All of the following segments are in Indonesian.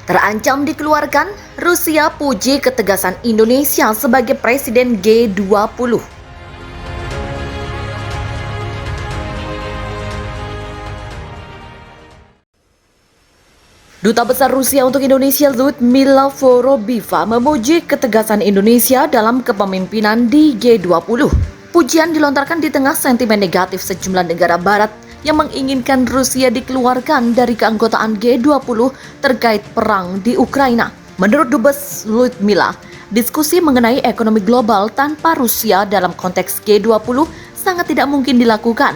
Terancam dikeluarkan, Rusia puji ketegasan Indonesia sebagai Presiden G20. Duta Besar Rusia untuk Indonesia Lyudmila Vorobieva memuji ketegasan Indonesia dalam kepemimpinan di G20. Pujian dilontarkan di tengah sentimen negatif sejumlah negara barat yang menginginkan Rusia dikeluarkan dari keanggotaan G20 terkait perang di Ukraina. Menurut Dubes Lyudmila, diskusi mengenai ekonomi global tanpa Rusia dalam konteks G20 sangat tidak mungkin dilakukan.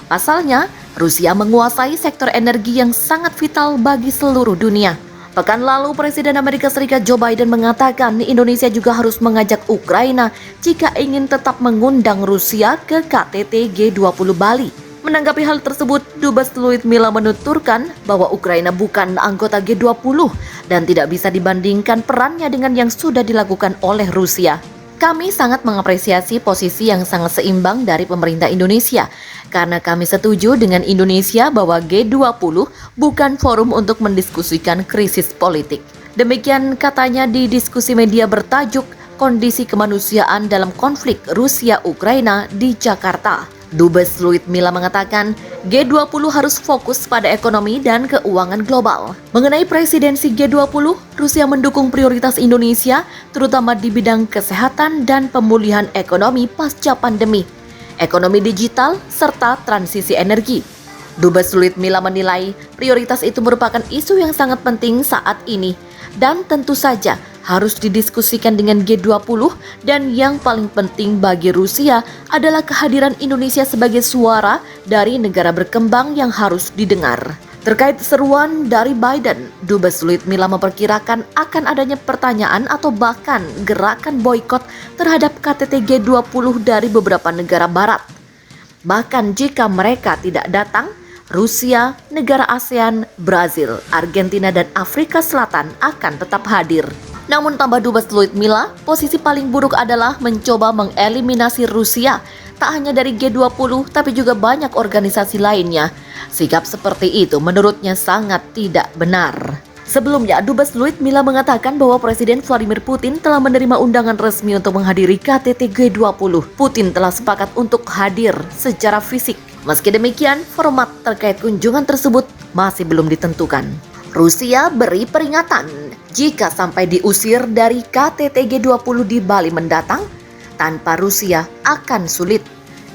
Pasalnya, Rusia menguasai sektor energi yang sangat vital bagi seluruh dunia. Pekan lalu, Presiden Amerika Serikat Joe Biden mengatakan Indonesia juga harus mengajak Ukraina jika ingin tetap mengundang Rusia ke KTT G20 Bali. Menanggapi hal tersebut, Dubes Lyudmila menuturkan bahwa Ukraina bukan anggota G20 dan tidak bisa dibandingkan perannya dengan yang sudah dilakukan oleh Rusia. Kami sangat mengapresiasi posisi yang sangat seimbang dari pemerintah Indonesia, karena kami setuju dengan Indonesia bahwa G20 bukan forum untuk mendiskusikan krisis politik. Demikian katanya di diskusi media bertajuk Kondisi Kemanusiaan dalam Konflik Rusia-Ukraina di Jakarta. Dubes Lyudmila mengatakan G20 harus fokus pada ekonomi dan keuangan global. Mengenai presidensi G20, Rusia mendukung prioritas Indonesia terutama di bidang kesehatan dan pemulihan ekonomi pasca pandemi, ekonomi digital, serta transisi energi. Dubes Lyudmila menilai prioritas itu merupakan isu yang sangat penting saat ini dan tentu saja harus didiskusikan dengan G20, dan yang paling penting bagi Rusia adalah kehadiran Indonesia sebagai suara dari negara berkembang yang harus didengar. Terkait seruan dari Biden, Dubes Lyudmila memperkirakan akan adanya pertanyaan atau bahkan gerakan boikot terhadap KTT G20 dari beberapa negara barat. Bahkan jika mereka tidak datang, Rusia, negara ASEAN, Brazil, Argentina, dan Afrika Selatan akan tetap hadir. Namun tambah Dubes Lyudmila, posisi paling buruk adalah mencoba mengeliminasi Rusia, tak hanya dari G20 tapi juga banyak organisasi lainnya. Sikap seperti itu menurutnya sangat tidak benar. Sebelumnya, Dubes Lyudmila mengatakan bahwa Presiden Vladimir Putin telah menerima undangan resmi untuk menghadiri KTT G20. Putin telah sepakat untuk hadir secara fisik. Meski demikian, format terkait kunjungan tersebut masih belum ditentukan. Rusia beri peringatan jika sampai diusir dari KTT G20 di Bali mendatang, tanpa Rusia akan sulit.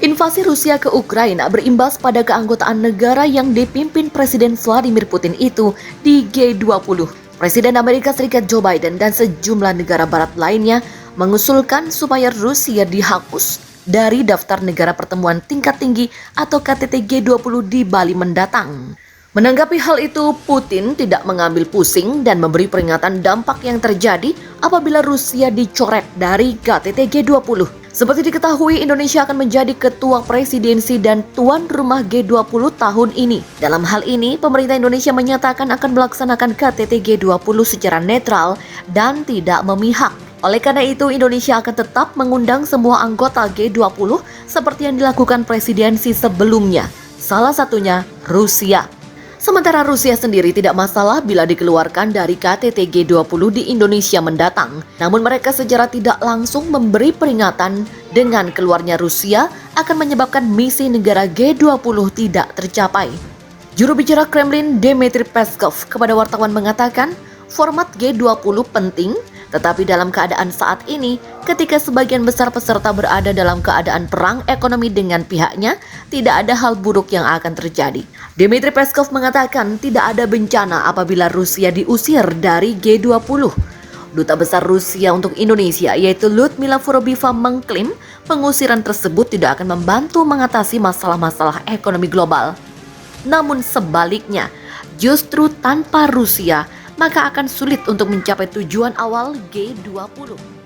Invasi Rusia ke Ukraina berimbas pada keanggotaan negara yang dipimpin Presiden Vladimir Putin itu di G20. Presiden Amerika Serikat Joe Biden dan sejumlah negara barat lainnya mengusulkan supaya Rusia dihapus dari daftar negara pertemuan tingkat tinggi atau KTT G20 di Bali mendatang. Menanggapi hal itu, Putin tidak mengambil pusing dan memberi peringatan dampak yang terjadi apabila Rusia dicoret dari KTT G20. Seperti diketahui, Indonesia akan menjadi ketua presidensi dan tuan rumah G20 tahun ini. Dalam hal ini, pemerintah Indonesia menyatakan akan melaksanakan KTT G20 secara netral dan tidak memihak. Oleh karena itu, Indonesia akan tetap mengundang semua anggota G20 seperti yang dilakukan presidensi sebelumnya, salah satunya Rusia. Sementara Rusia sendiri tidak masalah bila dikeluarkan dari KTT G20 di Indonesia mendatang. Namun mereka secara tidak langsung memberi peringatan dengan keluarnya Rusia akan menyebabkan misi negara G20 tidak tercapai. Juru bicara Kremlin Dmitry Peskov kepada wartawan mengatakan, format G20 penting, tetapi dalam keadaan saat ini, ketika sebagian besar peserta berada dalam keadaan perang ekonomi dengan pihaknya, tidak ada hal buruk yang akan terjadi. Dmitry Peskov mengatakan tidak ada bencana apabila Rusia diusir dari G20. Duta Besar Rusia untuk Indonesia yaitu Lyudmila Vorobieva mengklaim pengusiran tersebut tidak akan membantu mengatasi masalah-masalah ekonomi global. Namun sebaliknya, justru tanpa Rusia, maka akan sulit untuk mencapai tujuan awal G20.